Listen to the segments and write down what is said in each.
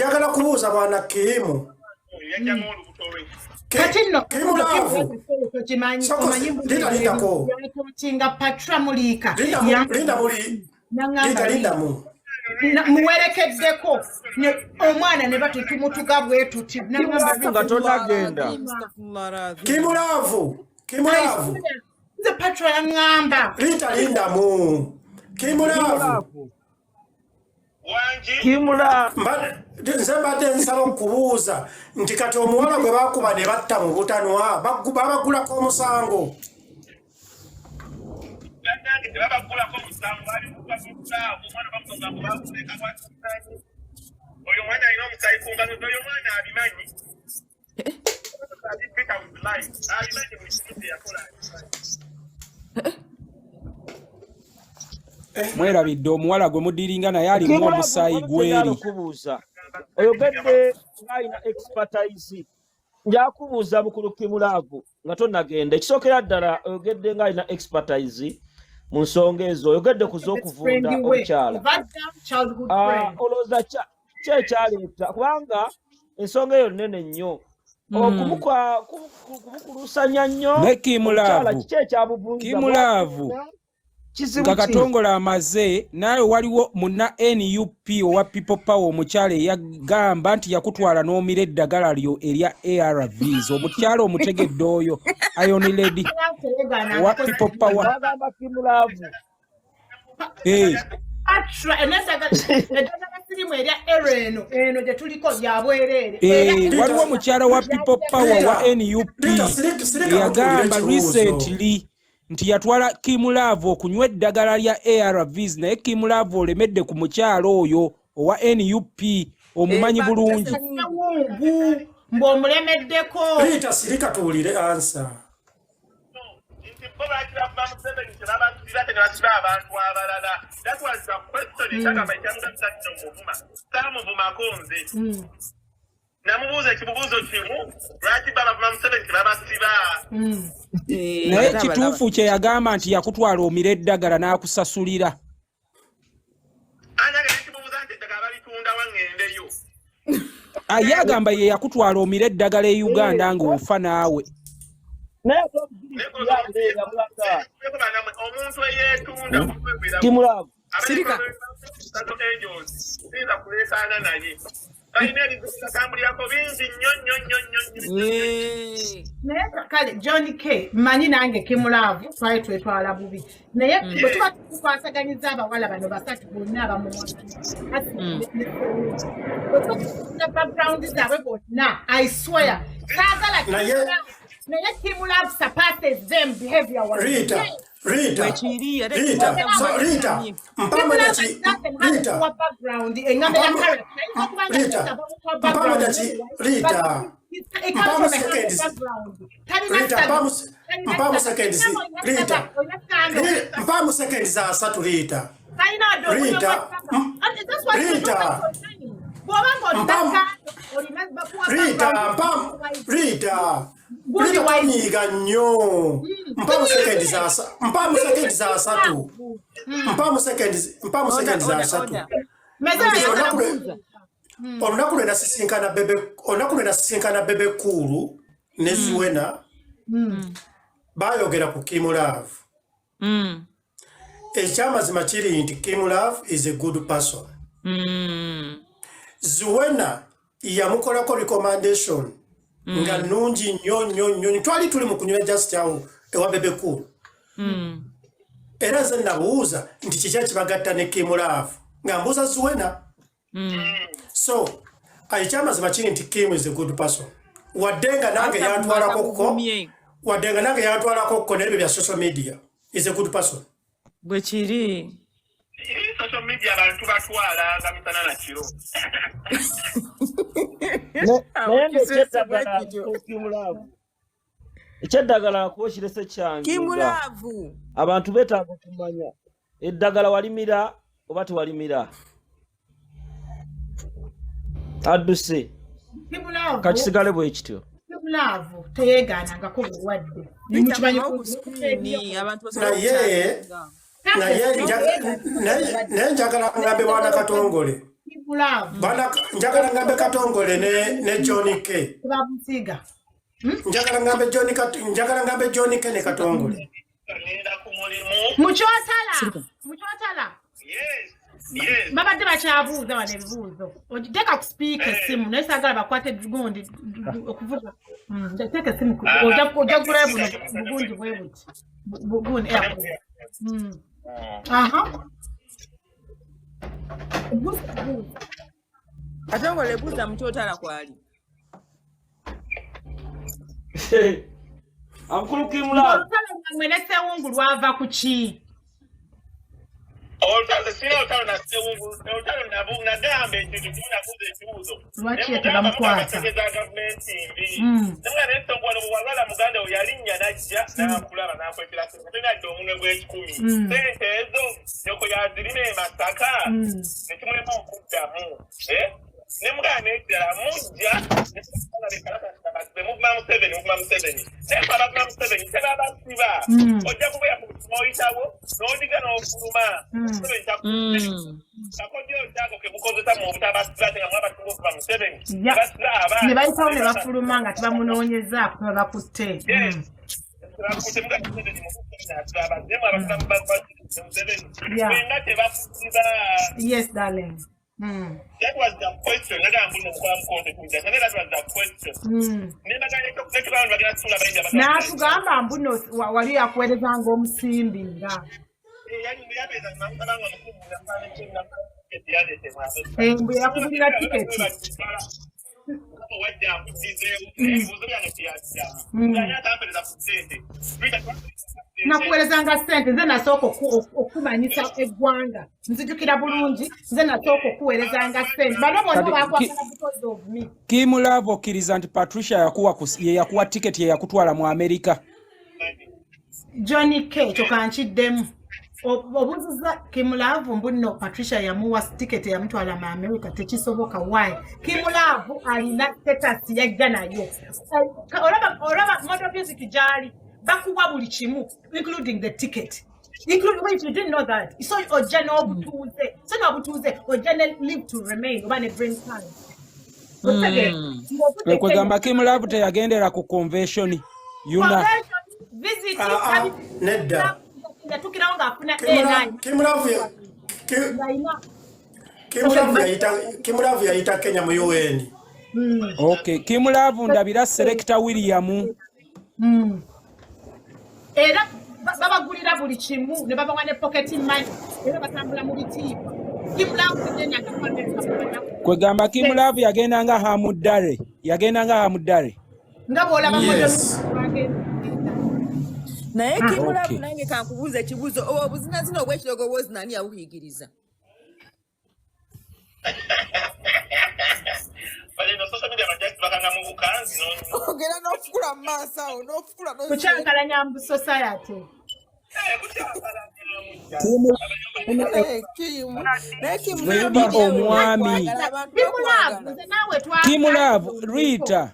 Njagala kubuuza bwana Kimu. Katino Kimu laavu. Chinga patra mulika. Linda mu. Muwerekeddeko omwana ne batutumutuga bwe tuti nga tonagenda Kimu laavu. nze patra yangamba Ritah linda mu. Kimu laavu. Nze mbadde nsaba okubuuza nti kati omuwala gwe bakuba ne batta mu butanwa babagulako omusango. mwerabidde omuwala gwe mudiringa naye alimu omusaayi gweri. Oyogedde ng'alina expertise. Njakubuuza bukulu Kimulaavu nga tonnagenda. Ekisookera ddala oyogedde ng'alina expertise mu nsonga ezo. Oyogedde ku z'okuvunda omukyala. Olowooza ki ekyaleeta kubanga ensonga eyo nnene nnyo. Okumukulusanya nnyo omukyala kiki ekyabuvunza Kimulaavu nga Katongola amaze naawe waliwo muna NUP owa People Power omukyala eyagamba nti yakutwala n'omira eddagala lyo erya ARVs. Omukyala omutegedde oyo Iron Lady owa People Power. Waliwo mukyala wa People Power wa NUP eyagamba recently nti yatwala Kimulaavu okunywa eddagala lya ARVs naye Kimulaavu olemedde ku mukyala oyo owa NUP omumanyi bulungi. Mb'omulemeddeko. Ritah sirika tuwulire ansa. That was the question. Naye kituufu kye yagamba nti yakutwala omira eddagala n'akusasulira. Ye agamba ye yakutwala omira eddagala e Uganda ng'ofa naawe. Kimulaavu Sirika kale John K manyi nange Kimulaavu twali twetwala bubi naye bwe tuba tukwasaganyiza abawala bano basatu bonna abamuwala background zaabwe bonna I swear naye Kimulaavu surpasses them behavior was Ritah mpamu seconds za asatu Ritah Ritah nnyo mpamu seconds za asatu mpamu seconds za asatu. Olunaku lwe nasisinkana bebe kulu ne Zuwena bayogera ku Kimulaavu. Ekyamazima kiri nti Kimulaavu is a good person. Zuwena yamukolako recommendation nga nungi nnyo twali tuli mu kunywa just awo ewa bebe kulu. Era nze nabuuza nti kiki ekibagatta ne Kimulaavu nga mbuuza Zuwena. So ekyamazima kiri nti Kim is a good person. Waddenga nange yantwalako ko n'ebyo bya social media is a good person. bwe kiri social media abantu batwala nga mitana na kiro. Eky'eddagala kwokirese kyange Kimulaavu abantu beetaaga okumanya eddagala walimira oba tewalimira. Adduse kakisigale bwe kityo. Kimulaavu teyeegaanangako bulwadde Naye njagala ngambe bwana Katongole Bana njagala ngambe Katongole ne Johnny K. Babusiga. Njagala ngambe Johnny K ne Katongole. Muchotala. Yes. Baba de bachabuza wane bibuzo. Teka ku speaker simu nesagala bakwate gundi okuvuga. Teka simu oja kurebu bugundi bwebuti. Bugundi Aha. Katongole buza Muchotala kwali. Ankuluki mula. Mwelese wungu lwava kuchi. Olutalo na sewungu, olutalo na gambe ntutuuna kuze ekibuuzo. Lwaki yatabamukwata? Nga n'esongwano bw'alwala muganda we yalinnya n'ajja n'akulaba n'akwekera sente n'adda omunwe gw'ekikumi. Sente ezo nyoko yazirina e Masaka ne kimulema okuddamu. Ne muganda n'ekirala mujja muguma Museveni. Naye abaguma Museveni tebabasiba. Ojja kubeera oyitawo n'odiga n'ofuluma. Ne bayitawo ne bafuluma nga tebamunoonyezaako kuba bakutte. Yes, darling. That was the question. That was the question. N'atugamba mbuno wali yakuweerezanga omusimbi nga. Mbu yakugulira tiketi. Nakuweerezanga ssente nze nasooka okumanyisa eggwanga nzijukira bulungi nze nasooka okuweerezanga ssente bano bonna bakwagala because of me. Kimulavo okkiriza nti Patricia yakuwa tiketi yakutwala mu Amerika. Johnny K kyokankiddemu obuziza Kimulavo mbuno Patricia yamuwa tiketi yamutwala mu Amerika tekisoboka. Why? Kimulavo alina status yajja nayo. Olaba motor music gyali bakuwa buli kimu including the ticket. Wait, you didn't know that. So ojja n'obutuuze. So n'obutuuze ojja ne live to remain oba ne bring time. Kwegamba Kimulavo teyagendera ku convention. Yuna. Visit nedda. Yatukirawo ng'afuna A9. Kimulavo yayita Kenya mu UN. Okay, Kimulavo ndabira Selector William. Era babagulira buli kimu ne babawa ne pocket money era batambula mu bitiibwa. Kimulavo tenya akakwateka. Kwegamba Kimulavo yagendanga Hamuddare. Nga bw'olaba naye Kimulavo nange kankubuuza ekibuuzo oba obuzinazina obw'ekirogo bwozi nani yabuyigiriza? Ogera n'ofukula mu maaso awo n'ofukula kukyankalanya mu society. Omwami Kimulavo Ritah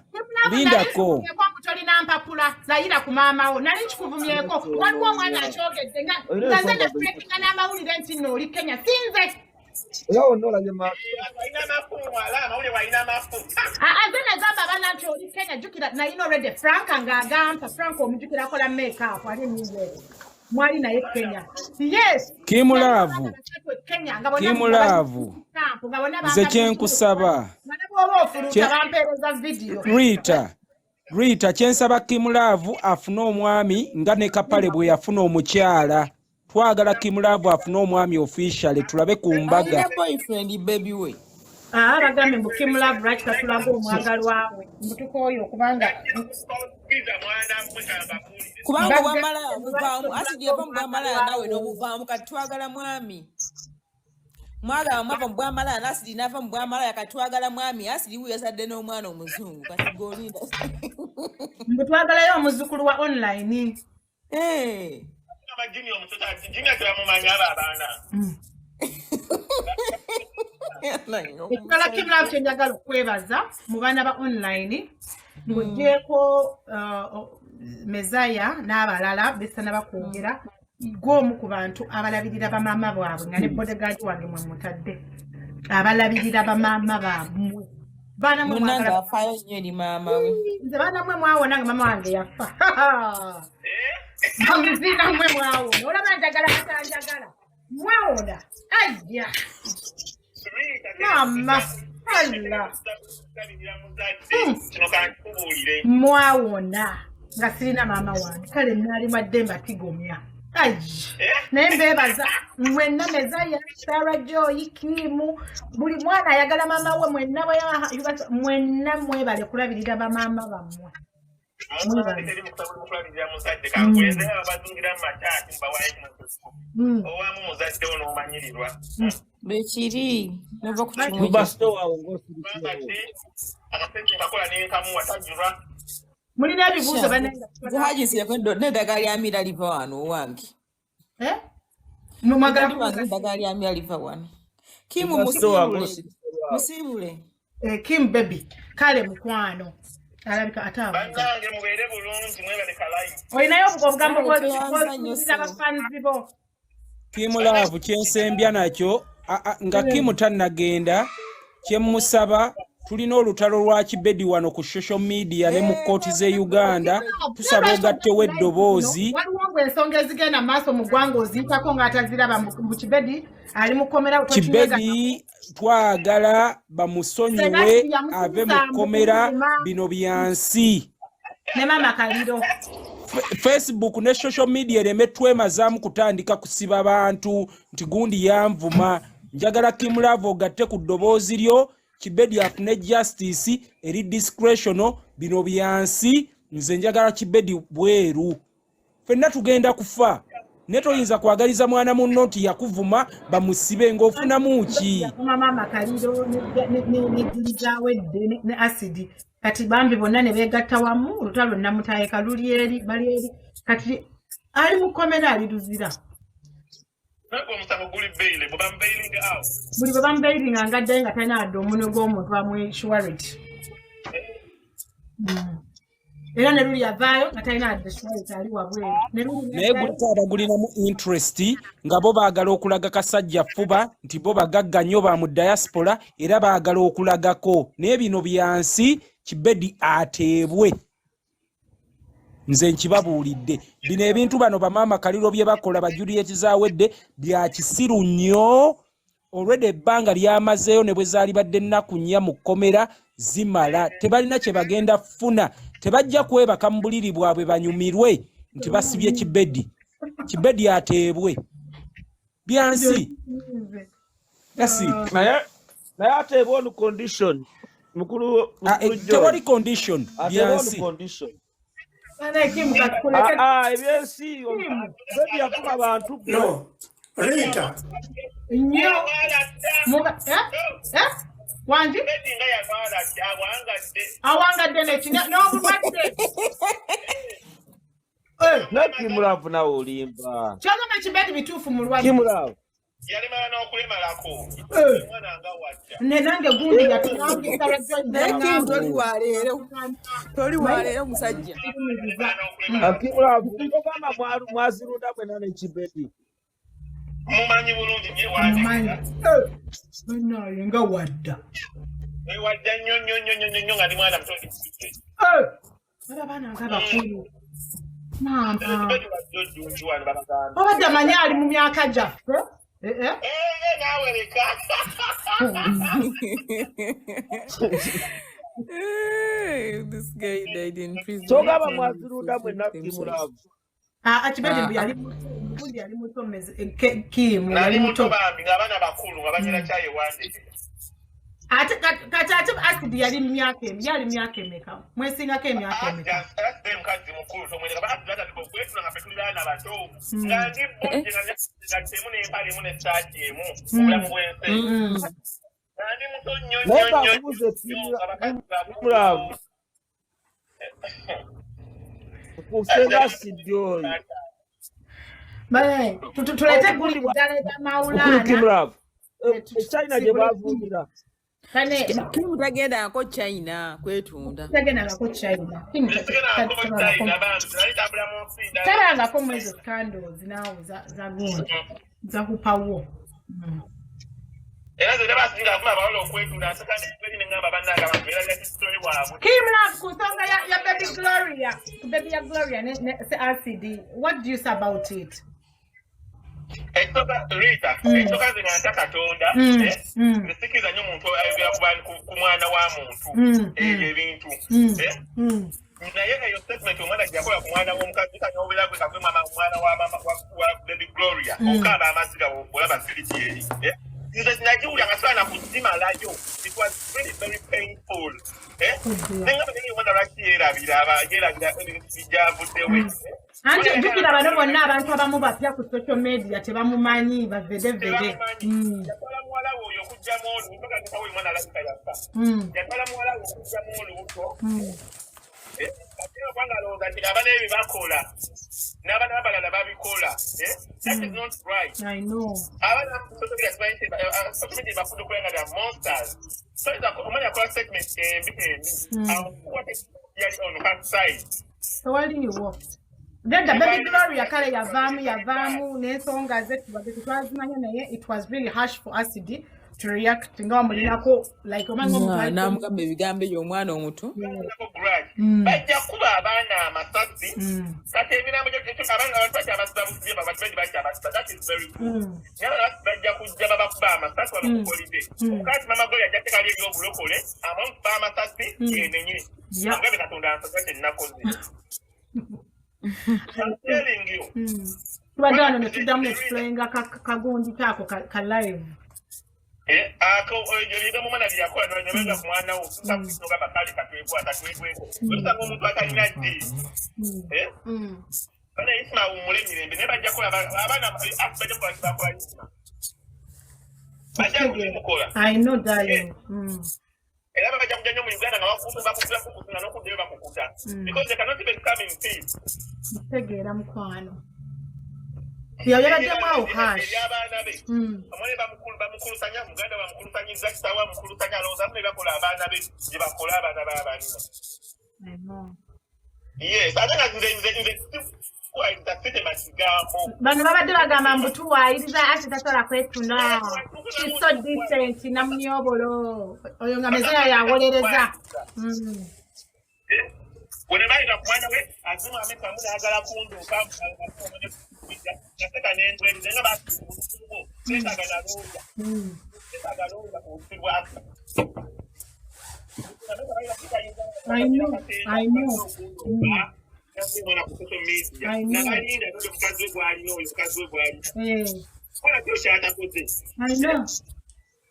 lindako tolina mpapula layira ku maama wo nali nkikuvumyeko waliwo omwana akyogedde nga nze nefurekinga n'amawulire nti nno oli Kenya sinze nze negamba abaana nti oli Kenya jjukira nayina already Franka ng'agamba Franka omujjukira akola make-up ali eminzeero mwali naye Kenya. Yes. Kimulavo nze kyenkusaba Ritah kyensaba Kimulavo afune omwami nga ne Kapale bwe yafuna omukyala. Twagala Kimulavo afune omwami officially tulabe ku mbaga. Boyfriend baby we. Bagambe mbu Kimulavo lwaki tatulaga omwagalwa we mbutuko oyo kubanga bwamala buvaamu asidi yava mu bwamala nawe n'obuvaamu kati twagala mwami. Mwagala mwava mu bwamala nasidi nava mu bwamala kati twagala mwami asidi we yazadde n'omwana omuzungu kati golinda. Mbu twagalayo omuzukulu wa online. Ekikala Kimulavo kye njagala okwebaza mu baana ba online ng'oggyeko Mezaya n'abalala besana bakwogera gw'omu ku bantu abalabirira bamaama bwabwe nga ne bodegaadi wange mwe mutadde abalabirira bamama bammwe bana mwe Munanga afayo nnyo eri maama we. nze bana mwe mwawona nga mama wange yafa bamuzina mwe mwawona olaba njagala kutanjagala mwawona ayya mama alla mwawona nga sirina maama wange kale nali badde mbatigomya naye mbeebaza mwenna Mezaya Sarah Joy Kimu buli mwana ayagala maama we mwenna mwebale kulabirira bamaama bammwe Bekiri nova ku kimu. Mubasto wawe ngosiri. mulina ebibuuzo banenga Zahajisi yakwendo neddagala lya mira liva wano wange. mwagala Wange eddagala lya mira liva wano. Kimu Mubasto wawe musibule. Musibule. Kim baby kale mukwano alabika atawa Banange mubeere bulungi mwebale kalayi. olinayo obugambo bw'okuziza bafanzi bo Kimulaavu kyensembya nakyo nga Kimu tannagenda kyemusaba tulina olutalo lwa kibedi wano ku social media ne mu kooti z'e Uganda tusaba ogattewo eddoboozi waliwo ngwe ensonga ezigenda maaso mu ggwanga oziyitako ng'ataziraba mu kibedi ali mu kkomera kibedi twagala bamusonyiwe ave mu kkomera bino byansi ne mama Kaliro Facebook ne social media ereme twemazaamu kutandika kusiba bantu nti gundi yanvuma njagala Kimulaavu ogatte ku ddoboozi lyo kibedi afune justice eri discretional bino byansi nze njagala kibedi bweru fenna tugenda kufa ne toyinza kwagaliza mwana munno nti yakuvuma bamusibe ng'ofunamu ki mama Kaliro ne Giliza wedde ne acid kati bambi bonna ne beegatta wamu olutalo namutayeka luli eri bali eri kati ali mu kkomera aliruzira buli bwe bamubeiringa ngadde nga talina adde omunwe gw'omuntu amweshuwarity era ne luli avaayo nga talina adde shuwarity ali wabweru naye gulikaaba gulinamu interest nga bo baagala okulaga kasajja fuba nti bo bagagga nnyo ba mu diaspora era baagala okulagako naye bino byansi kibedi ateebwe nze nkibabuulidde bino ebintu bano bamaama Kaliro bye bakola ba Juliet Zawedde bya kisiru nnyo olwedde ebbanga lyamazeeyo ne bwe zaali badde nnaku nnya mu kkomera zimala tebalina kye bagenda funa tebajja kwebaka mu buliri bwabwe banyumirwe nti basibye kibedi ateebwe byansi naye ateebwa on condition mukulu tewali condition byansi ebyensi bedi yakuba abantu no Ritah nnyo wangi awangadde n'obulwadde Kimulaavu nawe olimba kyogamba kibedi bituufu mulwadde Kimulaavu yalimala n'okulemalako omwana nga wajja ne nange gundi Toli waleero musajja. Kimulaavu ogamba mwazirunda mwena n'ekibedi mumanyi bulungi naye nga wadda wadda nnyo nga ndi mwana mutondi abaana nga bakulu mama obadde amanyi ali mu myaka gyaffe naawe leka This guy died in prison. kyogamba mwazirunda mwena Kimulaavu kibedi mbu yali muto Kimu nali muto bambi ng'abaana bakulu nga banyera kyayewandike ate kati acid yali myaka emeka mwesingako emyaka emeka mukazi mukulu tomwenekwetula nga petulira abaana bato nga ndi bungi nga temu n'empale emu n'essaati emu obulamu bw'ensi nga ndi muto Kimulaavu kusenga sidyoyi tulete guli ddala eryamawulana Kimulaavu China gye bavuunira Kimu tagendako China kwetunda. Tagendako China. Tarangako mwezo candles nawo za gundi za kupawo. Era ze basinga kuma bawolo okwetula asakane ebiri ngamba bannanga abantu era ya story waabwe. Kimla kusonga ya baby Gloria. Baby ya Gloria ne RCD. What do you say about it? Etoka Ritah, etoka zinganta katonda, nisikiza nnyo omuntu ayogera ku mwana wa muntu ebintu. Naye eyo statement omwana gyakola ku mwana w'omukazi kanyoobera gwe kakwe mwana wa baby Gloria okaaba amaziga olaba siriti eri. Nagiwulira nga saana kuzimalayo. It was really very painful. Senga banyini omwana lwaki yerabira ebintu bijavuddewe. Anti jukira bano bonna abantu abamu bapya ku social media tebamumanyi bavedevede. Yatwala muwala we oyo okugyamu olubuto mpaka we mwana alabika yafa. Yatwala muwala we okugyamu olubuto. Ate obanga alowooza nti abaana ebyo bakola n'abaana abalala babikola. That is not right. I know. Abaana social media bafudde okubeera nga monsters. So omwana akola statement embi yali on her side. So waliwo. Then the baby Gloria kale yavaamu n'ensonga ze twazimanya naye it was really harsh for RCD to react nga mulinako like omanga namugamba ebigambo y'omwana omuto. Bajja kuba abaana amasasi kati ebirambo abaana abantu abasibabusiye babadde bakyabasiba. That is very good. Bajja kujja babakuba amasasi bamukolide kati mama Gloria ajja tekali ebyobulokole abamukuba amasasi yenenye ngabe katonda ansasate ennakoze. I'm telling you. Tubadano ne tuddamu explainga kagundi kako ka live. Ako oyo mwana byakola n'onyemeza ku mwana wo kusoka bakali katwekwata twegweko. Kusanga omuntu atalina ddi. Bana isma umule mirembe ne bajja kola abaana bajja kola isma. Bajja kukola. I know darling. Era bajja kujja nnyo mu Uganda nga bakukutula n'okuddeyo bakukuta. Because they cannot even come in peace. Tegeera mukwano. Yayaddemu awo hash. Abaana be. Amale bamukulusanya Muganda bamukulusanyiza kitawa bamukulusanya alowooza ne bakola abaana be gye bakola abaana b'abanina. Yes, ate nga nze kwayita makigambo. Bano babadde bagamba mbu tuwaayiriza ati tasobola kwetuna. She's so decent na munyobolo. Oyo nga Mezaya yawolereza. Wenebayita ku mwana we azima ameka muna agala kunduka naseka n'endweri nga basibusibo netagala kuusibwa. I know.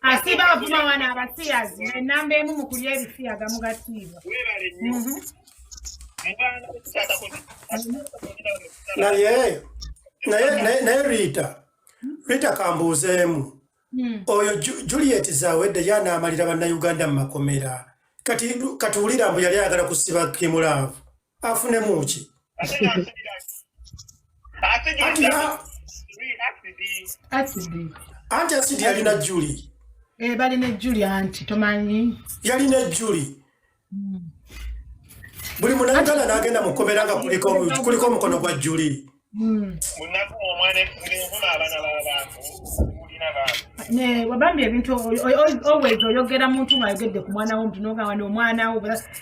Asiba abavuma wana abasiyazi enamba emu mu kulya ebifi agamugatiibwa. naye Ritah kambuuzeemu oyo Juliet Zawedde yanaamalira bannayuganda mu makomera kati wulira mbu yali ayagala kusiba Kimulaavu afunemu ki? Anti asidi yalina Julie. Balina Julie anti tomanyi. Yalina Julie. Buli munagala n'agenda mu kkomera nga kuliko omukono gwa Julie. Ne wabambi ebintu always oyogera muntu ng'ayogedde ku mwana wo nti n'ogamba n'omwana wo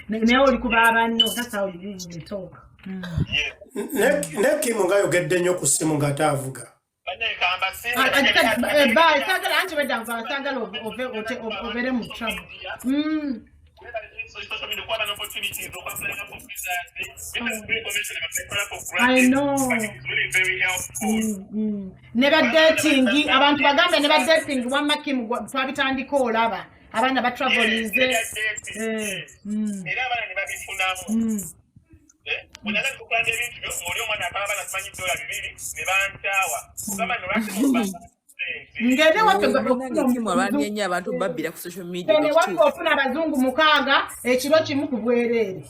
naye oli kuba abanno that's how you usually talk. Ne Kim ng'ayogedde nnyo ku ssimu ng'ate avuga. Sagala anti wedda nva sagala obere mu trouble. I know. Never dating. Abantu bagambe never dating. Wamma Kim twabitandika olaba. Abaana ba travelize. Era abaana ne babifunamu. Unaga kupanda ebintu oli omwana akaba nasimanyi $2 ne bantawa. Kugamba no lwaki ngende wake mwabanye nnyo abantu babbira ku social media. Ne wake ofuna abazungu 6 ekiro kimu ku bwereere.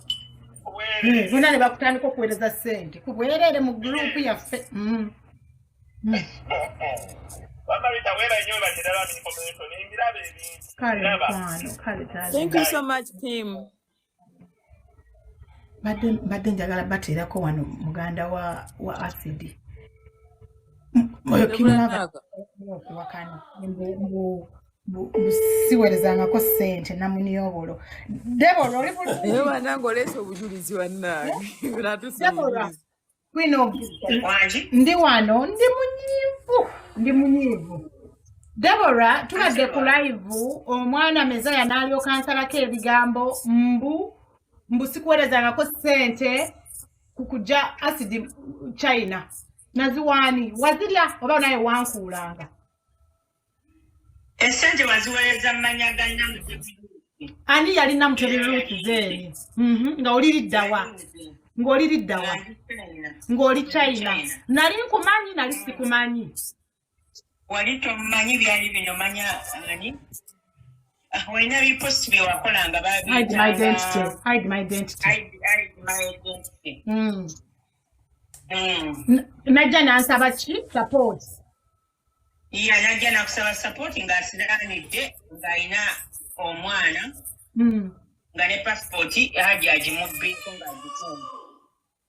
Bonna ne bakutandika okuweereza ssente ku bwereere mu group yaffe. Thank you so much, team. Badde njagala bateerako wano muganda wa RCD. Oyo Kimulaavu okuwakana siwerezangako ssente namuniyobolo Deborah oli bulungi Eyo banange oleese obujulizi wannange. Deborah Queen of ndi wano ndi munyiivu Deborah tubadde ku live omwana Mezaya n'alyoka ansalako ebigambo mbu sikuwerezangako ssente kukujja acid China naziwaani wazirya oba naye wankuulanga Esente waziwereza mmanya ganna ani yalina mutebiruuti zeeni nga oliriddawa ng'oli China nali nkumanyi nali sikumanyi wali tomanyi byali bino manya ani walina biposti bye wakolanga hide my identity najja nansaba ki support najja nakusaba support ng'asiraanidde ng'alina omwana nga ne passport haja agimubbiiko ng'agitunga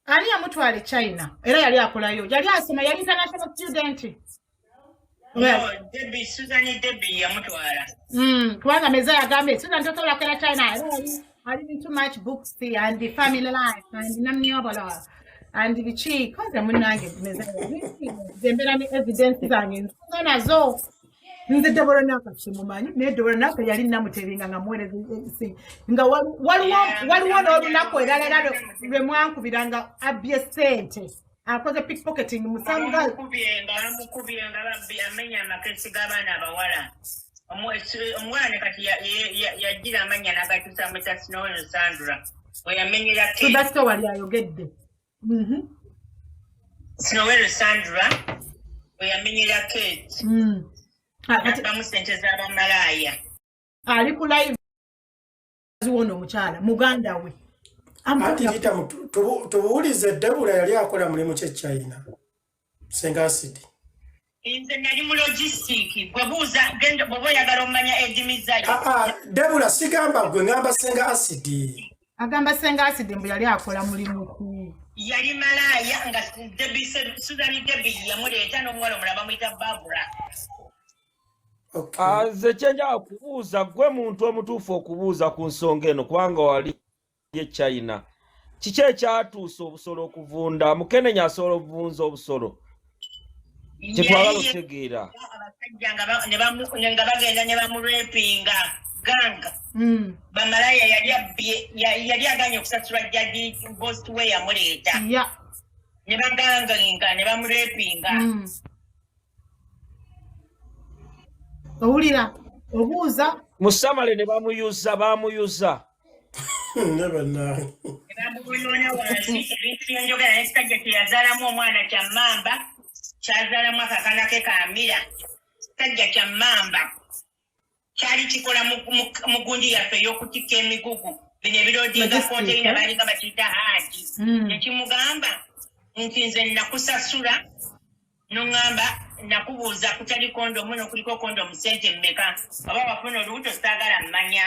ani yamutwala China era yali akolayo yali asoma yali international student Debbie yamutwala kubanga Mezaya agambye Susan tosobola kera China ali too much books and the family life and namniyobolo and biki koze munange Mezaya zembera ni evidence zange nzo nazo nze Deborah nakasimumanyi ne Deborah naka yali namutebinga nga mwerezi nga waliwo n'olunaku eralala lwe mwankubiranga abye ssente akoze pickpocketing musanga bamukubyenga babbi amenya amakesi g'abaana abawala omwana kati yagira amanya n'agatusa mweta Snow Sandra we yamenyera so that's the wali ayogedde Snow Sandra we yamenyera Kate bamu sente z'abamalaya ali ku live ziwona omukyala muganda we ati Ritah tubuulize Deborah yali akola mulimu kye China Senga acid inze nali mu logistic bwebuuza genda bwoba oyagala omanya Eddy Mezaya Deborah sigamba gwe ngamba Senga acid agamba Senga acid mbu yali akola mulimu ku yali malaya nga Debbie yamuleeta n'omuwala omulala bamuyita Barbara Ze kyenjala kubuuza gwe muntu omutuufu okubuuza ku nsonga eno kubanga wali ye China kiki ekyatuusa obusolo okuvunda Mukenenya asobola obuvunza obusolo kyetwagala okutegeera abasajja nga bagenda ne bamurepinga ganga bamalaya yali aganye okusasula jadi bost we yamuleeta ne baganga ne bamurepinga owulira obuuza musamale ne bamuyuza nebannaye bamuyona wansi ebintu byenjogera n'ekisajja kyeyazaalamu omwana kyammamba kyazaalamu akakana ke kaamira kisajja kyammamba kyali kikola mu gundi yaffe ey'okutikka emigugu bino ebiroodinga konteina baalinga bakiyita haji nekimugamba nti nze nakusasula noŋŋamba nakubuuza kutali kondomu n'okuliko kondomu sente mmeka oba wafuna olubuto saagala mmanya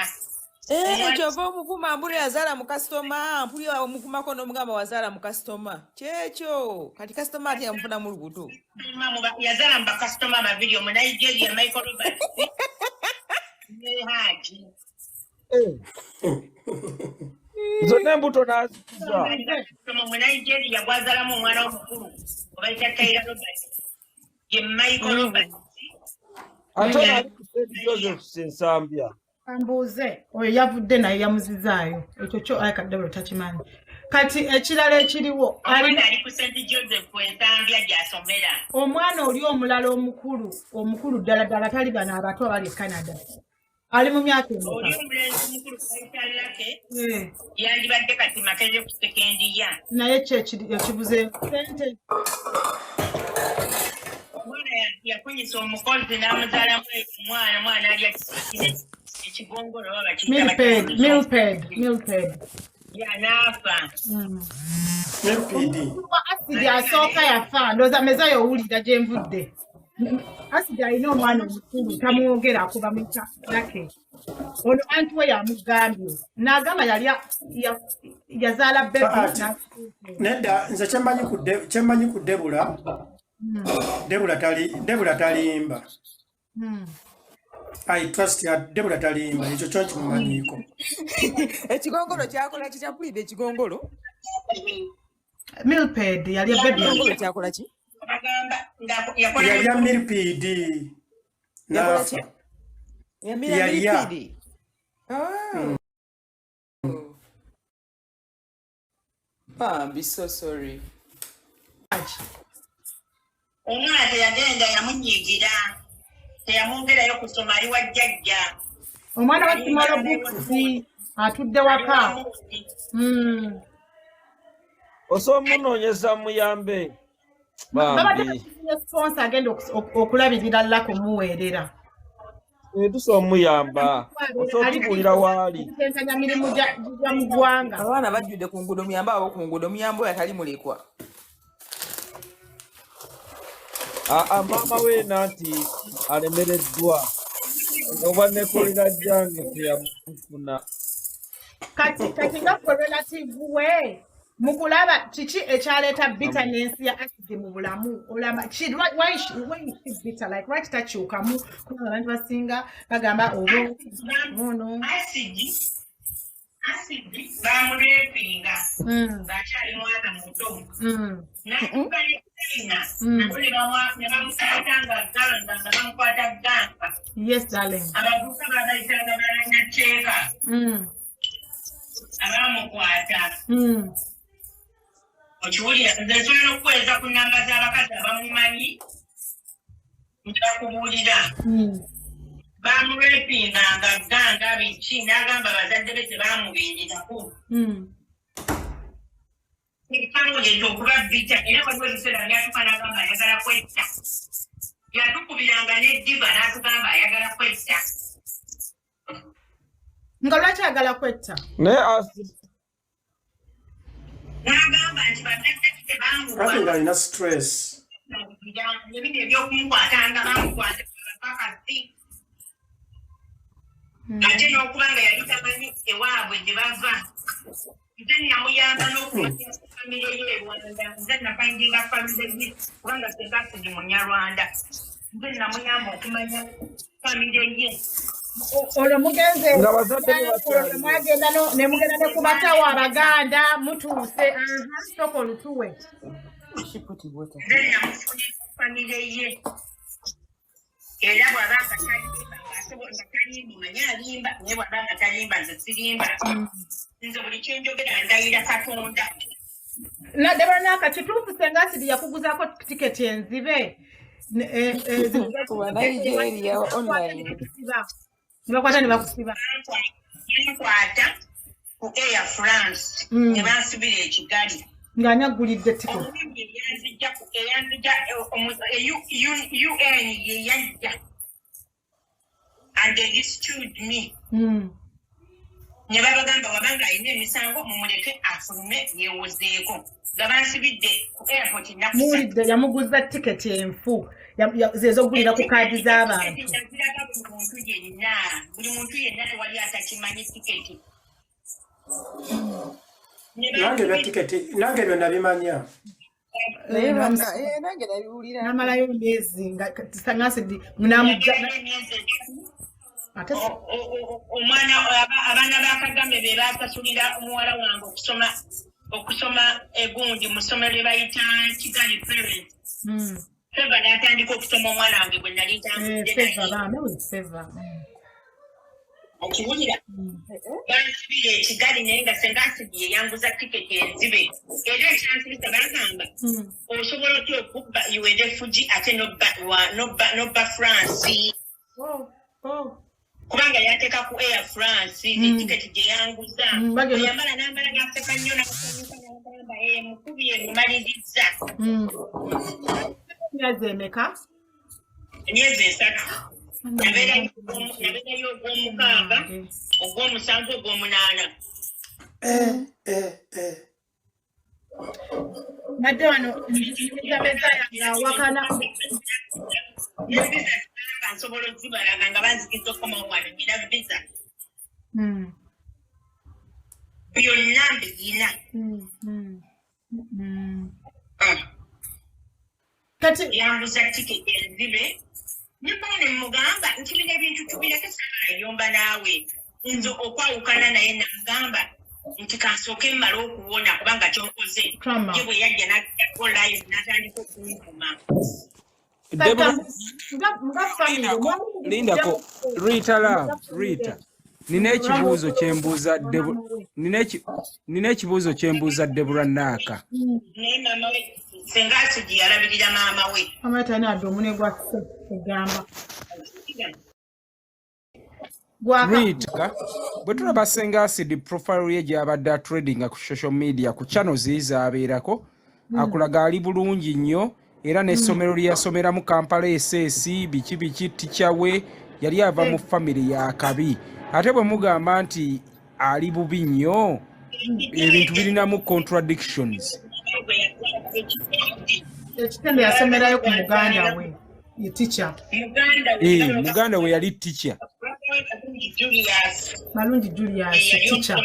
kyova omukuma mbuli yazaala mu kasitoma mpuli omukumako n'omugamba wazaala mu kasitoma kyekyo kati kasitoma ati yamufunamu lubuto yazaala mu bakasitoma ababiri omu Nigeria Michael Robert ne Haji zonna embuto n'azikuza mu Nigeria gwazaalamu omwana omukulu obayita Taylor Robert ye Michael Robert ate nali ku St. Joseph Nsambya ambuuze oyo yavudde naye yamuzizaayo ekyo kyo Deborah takimanyi kati ekirala ekiriwo ali ku St. Joseph Nsambya gy'asomera omwana oli omulala omukulu ddala ddala tali bano abato abali e Canada ali mu myaka oli omulenzi omukulu kaitalake yandibadde kati makeze ku sekendiya naye ekibuze sente omwana yakunyisa omukozi n'amuzaalamu omwana alya ekigongolo oba milped yanaafa asidi asooka yafa ndooza Mezaya owulira gye nvudde asidi alina omwana omukulu tamwogera akuba mu lake ono anti we yamugambye n'agamba yazaala bebi nedda nze kyemmanyi ku Deborah Deborah talimba I trust ya Deborah Talimba ekyo kyo kimumanyiko. Ekigongolo kyakola ki kyapulidde ekigongolo? Milped yali baby. Ekigongolo kyakola ki? Yali ya Milped. Nafa. Yali ya Milped. I'm so sorry. Omwana teyagenda yamunyigira. Teyamwongerayo kusoma ali wa jjajja. Omwana wa Kimalo Bukusi atudde waka. Osomunoonyeza muyambe. Bambi. Sponsor agenda okulabirira lako muweerera. Tusomuyamba. Osotubulira waali. Tenkanya mirimu gya mu ggwanga. Abaana bajjudde ku nguudo muyamba abo ku nguudo muyamba oyo atali mulekwa. Maama we nanti alemereddwa. Oba ne kolera jange teyamufuna. Kati nga relative we mukulaba kiki ekyaleeta bitterness ya acid mu bulamu olaba why is bitter like right takyukamu kuba abantu basinga bagamba obo ono acid bamurepinga bakyali mwana muto yes darling abavuka bagayitanga balanyaceeka abamukwata okiwulira nze nsobola okukweza ku nnamba z'abakazi abamumanyi ntakubuulira bamurepinganga ganga biki n'agamba bazadde be tebamubindirako ekitanguleeta okuba bita era waliwo ebiseera byatuka n'agamba ayagala kwetta yatukubiranga n'eddiba n'atugamba ayagala kwetta nga lwaki ayagala kwetta n'agamba nti bazadde be tebamuwa alina stress ebintu ebyokumukwatanga bamukwata bakasi ate n'okuba nga yali tamanyi ewaabwe gye bava nze namuyamba n'okumanya famire ye Rwanda nze napayinginga famire ye kubanga sekasigi munyarwanda nze namuyamba okumanya famire ye olwo mugenze mwagenda nemugenda ne ku basawo abaganda mutuuse soko lutuwe nze namufunira famire ye era bw'aba nga talimba nga talimba manye alimba naye bw'aba nga talimba nze sirimba nze buli kyenjogera ndayira Katonda Debora naka kituufu Senga Asidi yakuguzaako tiketi enzibe Nigeria online nebakwata ne bakusiba nkwata ku Air France ne bansibira e Kigali ng'anyagulidde tiketi UN ye yajja and they restored me ne babagamba wabanga alina emisango mumuleke afulume yewozeeko nga bansibidde ku airport muwulidde yamuguza tiketi enfu zezogulira ku kaadi z'abantu buli muntu yenna tewali atakimanyi tiketi nange ebyo nabimanya nange nabiwulira namalayo emyezi nga Senga Asidi namugja omwana abaana ba Kagame be basasulira omuwala wange okusoma egundi mu ssomero lye bayita Kigali Parents Feva n'atandika okusoma omwana wange bwe nali Feva okiwulira bansibira e Kigali naye nga Senga Asidi ye yanguza tiketi enzibe era ekyansibisa bagamba osobola otya okubba iwe refugi ate nobba France kubanga yateeka ku Air France tiketi gye yanguza yambala n'ambala n'aseka nnyo n'agamba mukubye mumaliriza myezi emeka emyezi 3 nabeerayo ogw'omukaaga ogw'omusanvu ogw'omunaana nadde wano Mezaya ng'awakana nsobola okuzibalaga nga banzikiza okukomawo wano nina visa byonna mbirina kati yanguza tiketi enzibe Nipone mugamba nkibina ebintu tubireke sana yomba nawe nzo okwawukana naye namugamba nti kasooke mmala okuwona kubanga kyonkoze ye bwe yajja n'addako live n'atandika okunkuma. Lindako, Ritah. Nina ekibuuzo kyembuuza Deborah Naaka. Naye maama we Senga asigi yalabirira maama we. Mama tana domune gwa kugamba. Ritah, bwe tulaba Senga asidi profile ye gy'abadde trading ku social media ku channels zaabeerako akulaga ali bulungi nnyo era n'essomero lye yasomeramu Kampala SS biki teacher we yali ava mu family ya kabi. Ate bwe mugamba nti ali bubi nnyo ebintu birinamu contradictions. Ekitende yasomerayo ku muganda we ye teacher. Muganda we yali teacher. Malungi Julius teacher.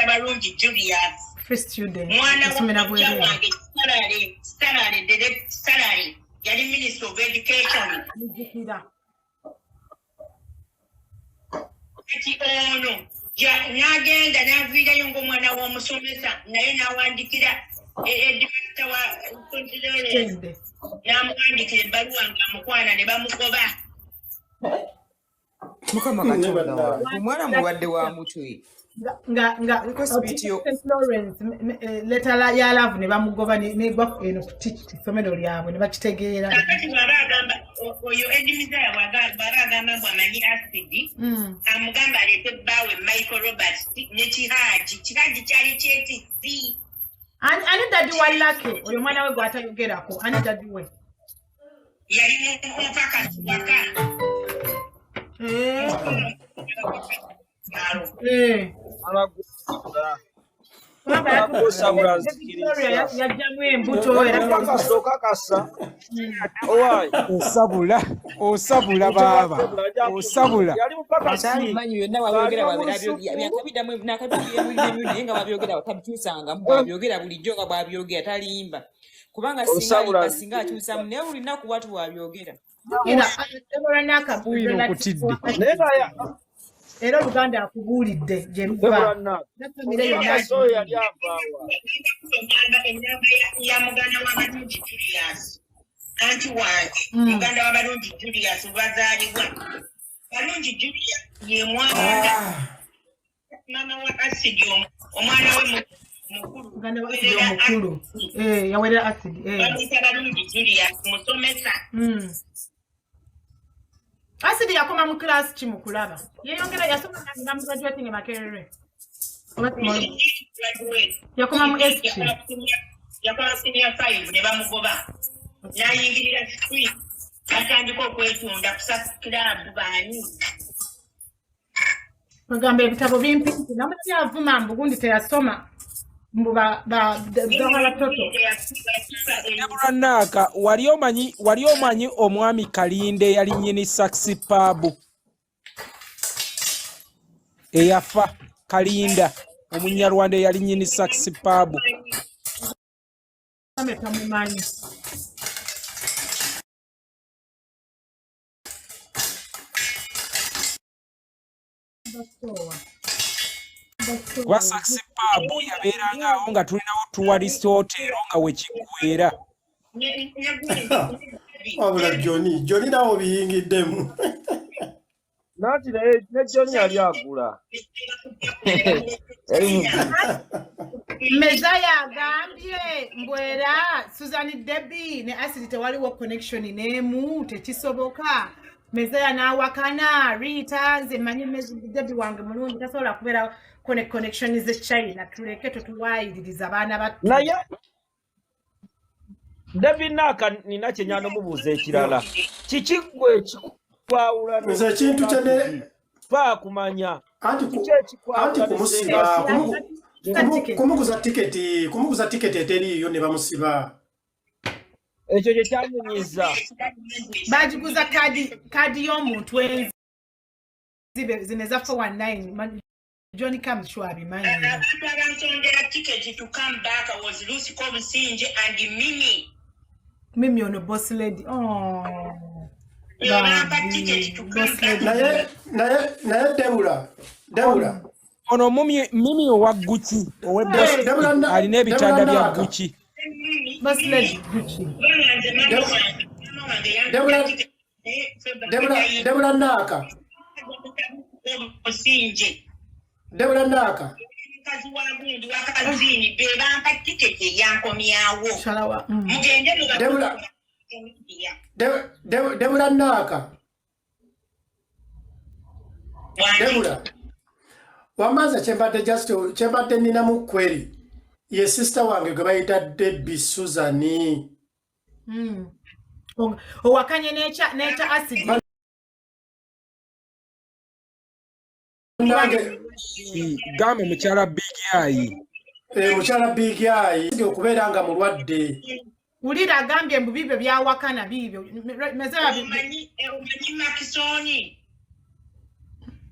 Malungi Julius. First student. Yasomera bwere. Salary. Yali Minister of Education. Kati ono n'agenda n'aviirayo ng'omwana w'omusomesa naye n'awandikira Eddy n'amuwandikira ebbaluwa ng'amukwana ne bamugoba. Mukama Katonda omwana mulwadde wa mutwe. nga Florence letala ya love ne bamugoba ne gwa eno kutiki somero lyabwe ne bakitegeera. Kakati bw'abagamba oyo Eddy Mezaya bw'abagamba bw'amanyi acid amugamba aleete bbaawe Michael Roberts ne Kihaji kyali kyetisi. Ani dadi wa Lucky oyo mwana we gw'atayogerako ani dadi we yali mupakasi waka. yajjamu embuto era osabula baba osabula manyi yonna wabyogera naye nga wabyogera tabikyusanga bwabyogera bulijjo nga bwabyogera talimba kubanga singa akyusamu naye buli nnaku watu wabyogera era Uganda akubuulidde gye luva ya muganda w'abalungi Julius anti wange muganda w'abalungi Julius bazaalibwa balungi Julius ye mwana mama wa acid omwana we mukulu yawerera acid bamuyita balungi Julius musomesa. Acid yakoma mu class kimukulaba yeyongera yasoma nga graduating Makerere yakoma mu SQ yakoma senior 5 ne bamugoba n'ayingirira street atandika okwetunda kusakira baani bagamba ebitabo bimpimpi namuti avuma mbugundi teyasoma mbuba toto Deborah Naaka wali omanyi omwami Kalinde yali nnyini Saxi Pub eyafa Kalinda omunyarwanda yali nnyini Saxi Pub. Kwa Saxi Pub yabeeranga awo nga tulinawo tourist hotel nga wekigwera. Wabula Johnny nawo biyingiddemu. Nati ne Johnny yali agula. Mezaya agambye mbwera Susan Debbie ne Acid tewaliwo connection n'emu tekisoboka. Mezaya n'awakana Ritah nze manyi Debbie wange mulungi tasobola kubeera connection ze China tuleke tutuwayiririza abaana battu. Naye Debbie Naaka nina kyenyano mubuuza ekirala. Kiki gwe kikwawula nze ekintu kyene pa kumanya anti kumusiba kumuguza tiketi eteriiyo ne bamusiba. Ekyo kye kyanyunyiza. Bagiguza kadi y'omuntu zine za 419 Johnny comes sure abimanyi. Abantu abansondera ticket to come back was Lucy Kobusinje and Mimi on a boss lady. Oh. naye Debula ono mimi owa Gucci owe alina ebitanda bya Gucci Debula Naka Debula Naka kazi wa gundi wakazini bebampa tiketi yankomyawo shalawa mugende Debula Naka Debula wamaza chembate nina mukweri ye sister wange gwe bayita Debbie Suzani owakanye necha acid gamba mukyala Big Eye mukyala Big Eye okubeera nga mulwadde ulira agambye mbu bibyo byawakana bibyo Mezaya omanyi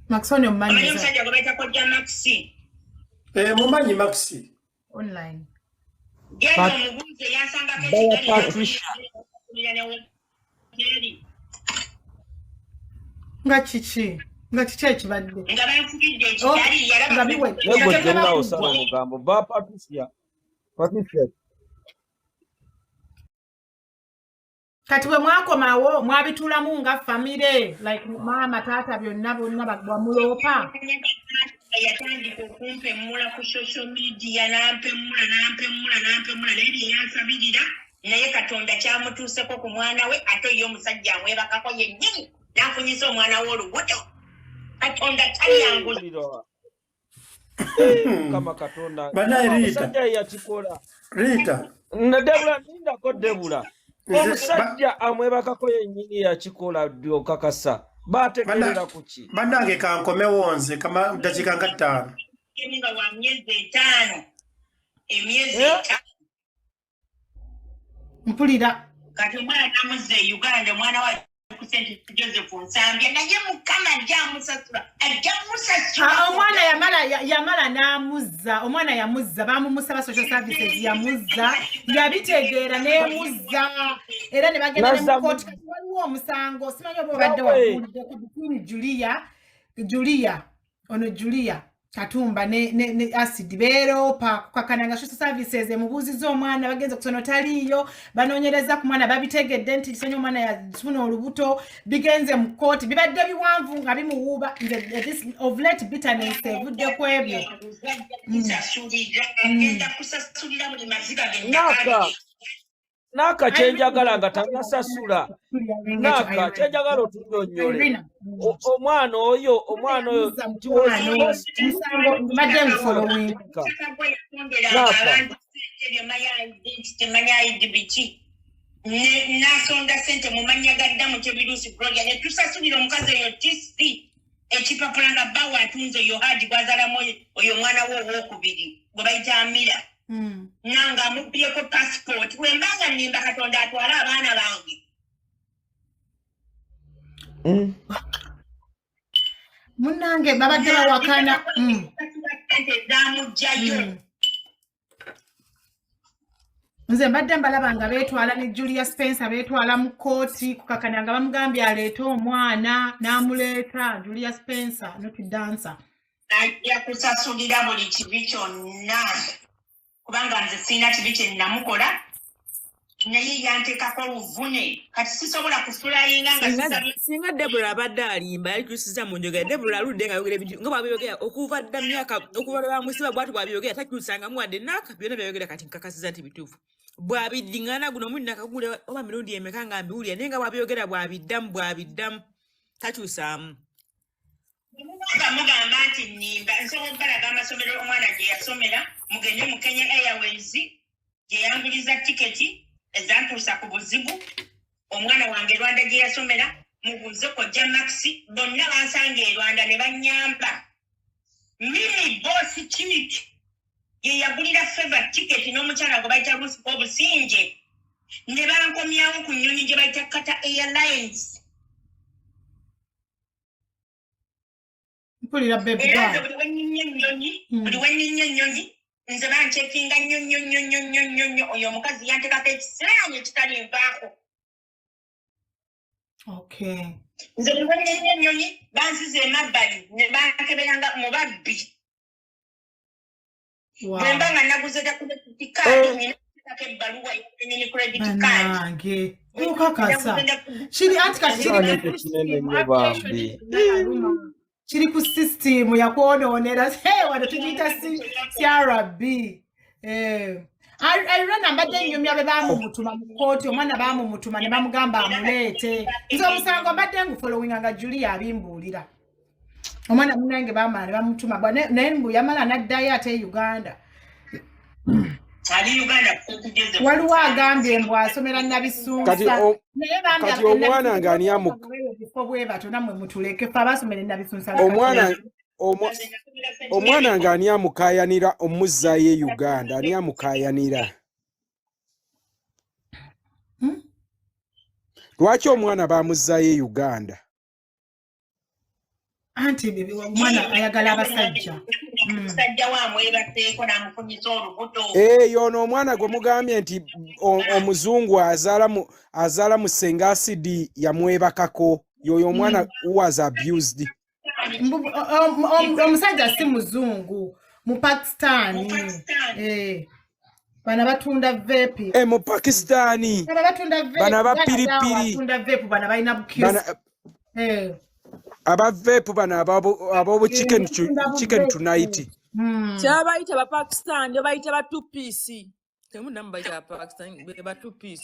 Maxoni omanyi omusajja gwe bayita kojja Maxi mumanyi Maxi online genda omubuuze yansangako nga kiki ekibadde nga banfugidde ekitali yalaba osala mugambo ba Patricia kati bwe mwakomawo mwabitulamu nga famire like mama tata byonna bonna bagwamuloopa yatandika okumpemula ku social media nampemula naye yansabirira naye Katonda kyamutuuseko ku mwana we ate ye omusajja amwebakako yennyini nafunyisa omwana we olubuto Katonda talyangula kama Katonda Rita yakikola Rita na Debula nindako Debula omusajja amwebakako yennyini yakikola byokakasa bategerera kuki bannange kankomewo nze kama dakika nga 5 nga wa emyezi 5 mpulira kati omwana namuzza e Uganda mwana wa ku St. Joseph Nsambya naye Mukama ajja omwana yamala n'amuzza omwana yamuzza bamumusaba social services yamuzza yabitegeera n'emuzza era ne bagenda ne mu kooti kati waliwo omusango simanyi oba obadde wabuuliddeko between Julia Katumba ne acid beeropa kukakananga social services emubuuziza omwana bagenze kusono taliyo banoonyereza ku mwana babitegedde nti kisenyi omwana yafuna olubuto bigenze mu kooti bibadde biwanvu nga bimuwuuba of late bitterness evudde ku ebyo Naka kyenjagala nga tanasasula Naka kyenjagala otunyonyole omwana oyo nasonda sente mumanya gaddamu kyebirusi Gloria ne tusasulira omukazi oyo TC ekipapula nga bawa atunze oyo hadi gwazalamu oyo mwana we owokubiri gwe bayita Amira nanga amubbireko passport wembanga nimba Katonda atwala abaana bange munange babadde bawakana zamugjayo nze mbadde mbalaba nga beetwala ne Julia Spencer beetwala mu kooti kukakana nga bamugambye aleeta omwana n'amuleeta Julia Spencer not dancer ajja kusasulira buli kibi kyonna kubanga nze sina kibi kye namukola naye yanteekako oluvune kati sisobola kusulayinga nga singa Debula abadde alimba yalikyusiza mu njogera Debula aludde nga yogera ebintu nga bwabiyogera okuva dda myaka okuva lwe bamusiba bwatu bwabiyogera takyusangamu wadde Naka byonna byayogera kati nkakasiza nti bituufu bwabiddiŋŋana guno muli nakagule oba mirundi emeka nga mbiwulira naye nga bwabiyogera bwabiddamu takyusaamu mugamba nti nnimba nsobola okubalaga amasomero omwana gye yasomera mugende mu Kenya Airways gye yanguliza tiketi ezantuusa ku buzibu omwana wange Rwanda gye yasomera mubuuze kojja Maxi bonna bansanga e Rwanda ne bannyamba mimi boss chief ye yagulira favor ticket n'omukyala gwe bayita Obusinje ne bankomyawo ku nnyonyi gye bayita Qatar Airlines mpulira baby buli wenninnya ennyonyi nze bancekinga nnyo oyo omukazi yantekako ekisiraanyi ekitali nvaako Okay. Nze mbonye ennyonyi banzize emabbali ne bankeberanga mu babbi. Bwe mba nga naguze credit card nina ebbaluwa y'ennyonyi credit card. Banange. Ukakasa. Chiri atika chiri ku system ya kuononera. Hey, wano tujita CRB. I run ambadde ennyumya be bamumutuma mu kooti omwana bamumutuma ne bamugamba amulete. Nze omusango ambadde ngufollowinga nga Julia abimbuulira. Omwana munange bamala ne bamutuma naye mbu yamala n'addayo ate Uganda. Ali Uganda kugeze. Waliwo agambye mbu asomera Nabisunsa. Kati omwana ng'ani amuka. Bwe bato namwe mutuleke fa basomera Nabisunsa. Omwana ng'ani amukayanira omuzaayo Uganda, ani amukayanira? Lwaki omwana bamuzaayo Uganda? Anti bibi omwana ayagala abasajja. Musajja wamwebateeko n'amufunyisa olubuto. Yono omwana gwe mugambye nti omuzungu azaala mu Senga acid yamwebakako. Yoyo omwana who was abused. Omusajja si muzungu mu Pakistani. Bana batunda vape. Mu Pakistani. Bana bapiripiri. Batunda vape bana balina bukisi. Aba vape bana abo chicken tonight. Kyabayita ba Pakistan, bayita ba two piece. Temunda mbayita ba Pakistan, ba two piece.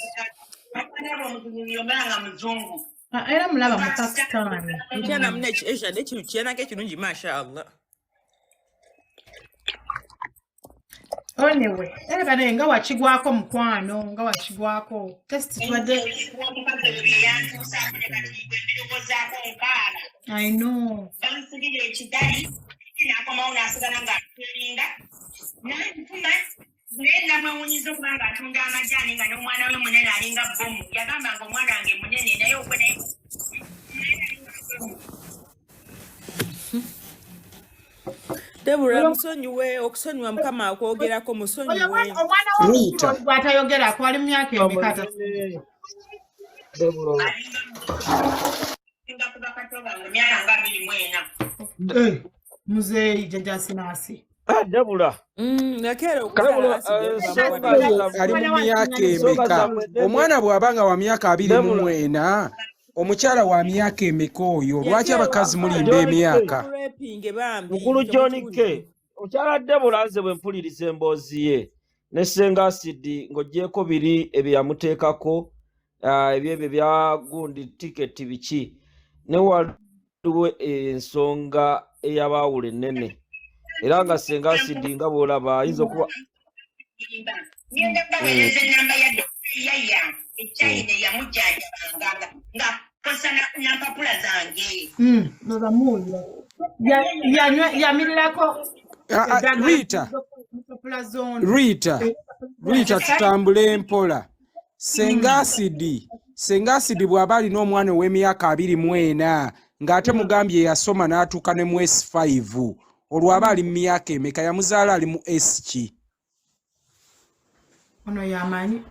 Muzungu. Era mulaba mu Pakistan. Nkyana mune Asia n'ekintu kyenako ekirungi mashallah. Anyway, bana nga wakigwako mukwano, nga wakigwako. Test twadde. I know. Debura musonyiwe okusonyiwa mukama akwogerako musonyiwe. Ritah gwatayogerako ali mu myaka emikata. Muzeeyi jjajja Sinasi. Debura. Ali mu myaka emeka. Omwana bw'abanga wa myaka 24, omukyala wa myaka emeka oyo? Lwaki abakazi mulimba emyaka? Mukulu John K. Okyala Debura nze bwe mpuliriza emboozi ye ne Senga acid ng'oggyeko biri ebyo yamuteekako ebyo bya gundi tiketi biki ne waliwo ensonga eyabaawula ennene era nga Senga acid nga bw'olaba ayinza okuba Ritah tutambule mpola. Senga acid bw'aba alina omwana ow'emyaka 24 ng'ate mugambye yasoma n'atuuka ne mu S5 olwo aba ali mu myaka emeka? Yamuzaala ali mu S ki? Ono yamanyi.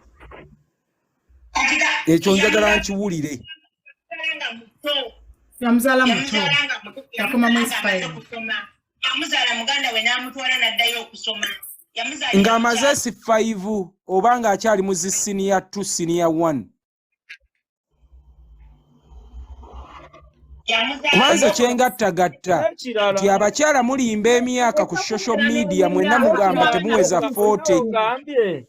Ekyo njagala nkiwulire. Yamuzaala muto. Yakoma mu S5. Yamuzaala muganda we n'amutwala n'addayo okusoma. Ng'amaze S5 oba ng'akyali mu zi senior 2 senior 1. Kubanze kyengattagatta nti abakyala mulimba emyaka ku social media mwenna mugamba temuweza 40.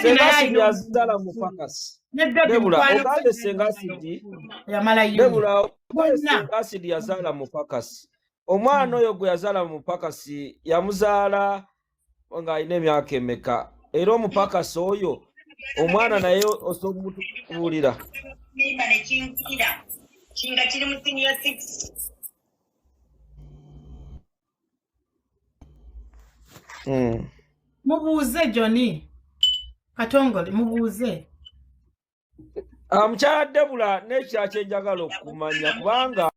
Senga acid yazala mu pakasi. Debura ogambe Senga acid yamala yo. Debura Senga acid yazala mu pakasi. Omwana oyo gwe yazala mu pakasi yamuzaala nga alina emyaka emeka? Era omupakasi oyo omwana naye osobola Kinga kiri mu senior 6. Mubuuze Johnny Katongole, mubuuze. Mukyala Debura n'ekya kyenjagala okumanya kubanga